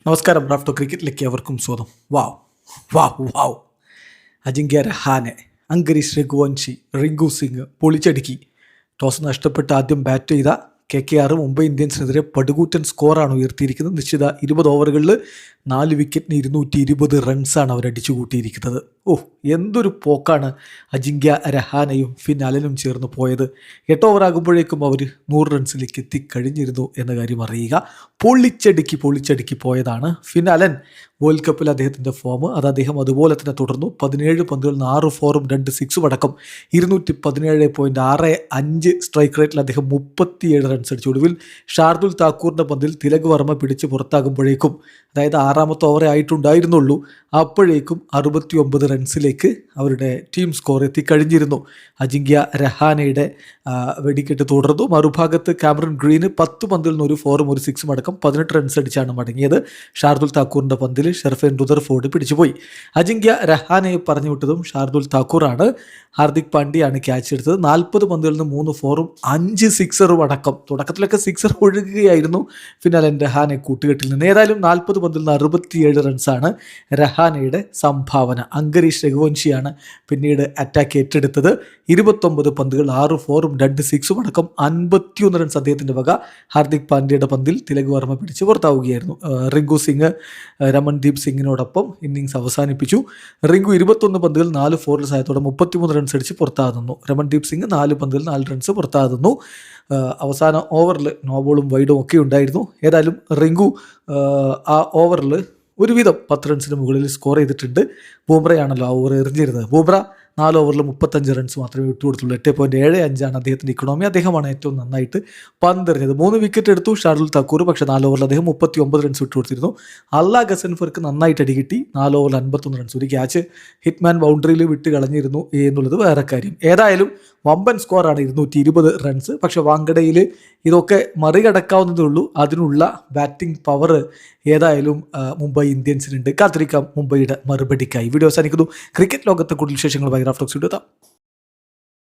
നമസ്കാരം. റാഫ്റ്റോ ക്രിക്കറ്റിലേക്ക് അവർക്കും സ്വാഗതം. വാവ് വാവ് വാവ് അജിങ്ക്യ രഹാനെ, അങ്കരീഷ് രഘുവൻഷി, റിങ്കു സിംഗ് പൊളിച്ചടുക്കി. ടോസ് നഷ്ടപ്പെട്ട് ആദ്യം ബാറ്റ് ചെയ്ത KKR മുംബൈ ഇന്ത്യൻസിനെതിരെ പടുകൂറ്റൻ സ്കോറാണ് ഉയർത്തിയിരിക്കുന്നത്. നിശ്ചിത 20 ഓവറുകളിൽ 4 വിക്കറ്റിന് 220 റൺസാണ് അവരടിച്ചു കൂട്ടിയിരിക്കുന്നത്. എന്തൊരു പോക്കാണ് അജിങ്ക്യ രഹാനെയും ഫിൻ അലനും ചേർന്ന് പോയത്. 8 ഓവറാകുമ്പോഴേക്കും അവർ 100 റൺസിലേക്ക് എത്തിക്കഴിഞ്ഞിരുന്നു എന്ന കാര്യം അറിയുക. പൊളിച്ചടുക്കി പോയതാണ് ഫിൻ അലൻ. വേൾഡ് കപ്പിൽ അദ്ദേഹത്തിൻ്റെ ഫോം അത് അദ്ദേഹം അതുപോലെ തന്നെ തുടർന്നു. 17 പന്തുകളിൽ 6 4ഉം 2 6ഉം അടക്കം 217.65 സ്ട്രൈക്ക് റേറ്റിൽ അദ്ദേഹം 37 റൺസ് അടിച്ചു. ഒടുവിൽ ഷാർദുൽ താക്കൂറിൻ്റെ പന്തിൽ തിലക് വർമ്മ പിടിച്ച് പുറത്താകുമ്പോഴേക്കും, അതായത് 6ാമത്തെ ഓവറേ ആയിട്ടുണ്ടായിരുന്നുള്ളൂ, അപ്പോഴേക്കും 69 റൺസിലേക്ക് അവരുടെ ടീം സ്കോർ എത്തിക്കഴിഞ്ഞിരുന്നു. അജിങ്ക്യ രഹാനെയുടെ വെടിക്കെട്ട് തുടർന്നു. മറുഭാഗത്ത് കാമറൺ ഗ്രീന് 10 പന്തിൽ നിന്ന് 1 4ഉം 1 6ഉം അടക്കം 18 റൺസ് അടിച്ചാണ് മടങ്ങിയത്. ഷാർദുൽ താക്കൂറിൻ്റെ പന്തിൽ ഷെർഫേൻ റുദർഫോർഡ് പിടിച്ചുപോയി. അജിങ്ക്യ രഹാനെയെ പറഞ്ഞു വിട്ടതും ഷാർദുൽ താക്കൂറാണ്. ഹാർദിക് പാണ്ഡ്യയാണ് ക്യാച്ച് എടുത്തത്. 40 പന്തുകളിൽ നിന്ന് 3 4ഉം 5 6ഉം അടക്കം. തുടക്കത്തിലൊക്കെ 6 ഒഴുകുകയായിരുന്നു ഫിനാലൻ രഹാനെ കൂട്ടുകെട്ടിൽ നിന്ന്. ഏതായാലും 40 പന്തിൽ നിന്ന് 67 റൺസാണ് രഹാനെയുടെ സംഭാവന. അങ്കരീഷ് രഘുവൻഷിയാണ് പിന്നീട് അറ്റാക്ക് ഏറ്റെടുത്തത്. 29 പന്തുകൾ 6 4ഉം 2 6ഉം അടക്കം 51 റൺസ് അദ്ദേഹത്തിൻ്റെ വക. ഹാർദിക് പാണ്ഡ്യയുടെ പന്തിൽ തിലക് വർമ്മ പിടിച്ച് പുറത്താവുകയായിരുന്നു. റിങ്കു സിംഗ് രമൺദീപ് സിംഗിനോടൊപ്പം ഇന്നിങ്സ് അവസാനിപ്പിച്ചു. റിങ്കു 21 പന്തുകൾ 4 4 സഹായത്തോടെ 33 റൺസ് അടിച്ച് പുറത്താകുന്നു. രമൺദീപ് സിംഗ് 4 പന്തുകൾ 4 റൺസ് പുറത്താകുന്നു. അവസാന ഓവറിൽ നോബോളും വൈഡും ഒക്കെ ഉണ്ടായിരുന്നു. ഏതായാലും റിങ്കു ആ ഓവറിൽ ഒരുവിധം 10 റൺസിന് മുകളിൽ സ്കോർ ചെയ്തിട്ടുണ്ട്. ബൂംറയാണല്ലോ ആ ഓവർ എറിഞ്ഞിരുന്നത്. ബൂംറ 4 ഓവറിൽ 35 റൺസ് മാത്രമേ വിട്ടുകൊടുത്തുള്ളൂ. 8.75 അദ്ദേഹത്തിൻ്റെ ഇക്കണോമി. അദ്ദേഹമാണ് ഏറ്റവും നന്നായിട്ട് പന്തെറിഞ്ഞത്. 3 വിക്കറ്റ് എടുത്തു ഷാർദുൽ താക്കൂർ. പക്ഷേ 4 ഓവറിൽ അദ്ദേഹം 39 റൺസ് വിട്ടുകൊടുത്തിരുന്നു. അല്ല ഗസൻഫർക്ക് നന്നായിട്ട് അടികിട്ടി. 4 ഓവറിൽ 51 റൺസ്. ഒരു ക്യാച്ച് ഹിറ്റ്മാൻ ബൗണ്ടറിയിൽ വിട്ട് കളഞ്ഞിരുന്നു എന്നുള്ളത് വേറെ കാര്യം. ഏതായാലും വമ്പൻ സ്കോറാണ് 220 റൺസ്. പക്ഷേ വാങ്കഡയിൽ ഇതൊക്കെ മറികടക്കാവുന്നതേ ഉള്ളൂ. അതിനുള്ള ബാറ്റിംഗ് പവർ ഏതായാലും മുംബൈ ഇന്ത്യൻസിനുണ്ട്. കാത്തിരിക്കാം മുംബൈയുടെ മറുപടിക്കായി. വീഡിയോ അവസാനിക്കുന്നു. ക്രിക്കറ്റ് ലോകത്തെ കൂടുതൽ വിശേഷങ്ങളുമായി റാഫ്റ്റോക്സ് എത്താം.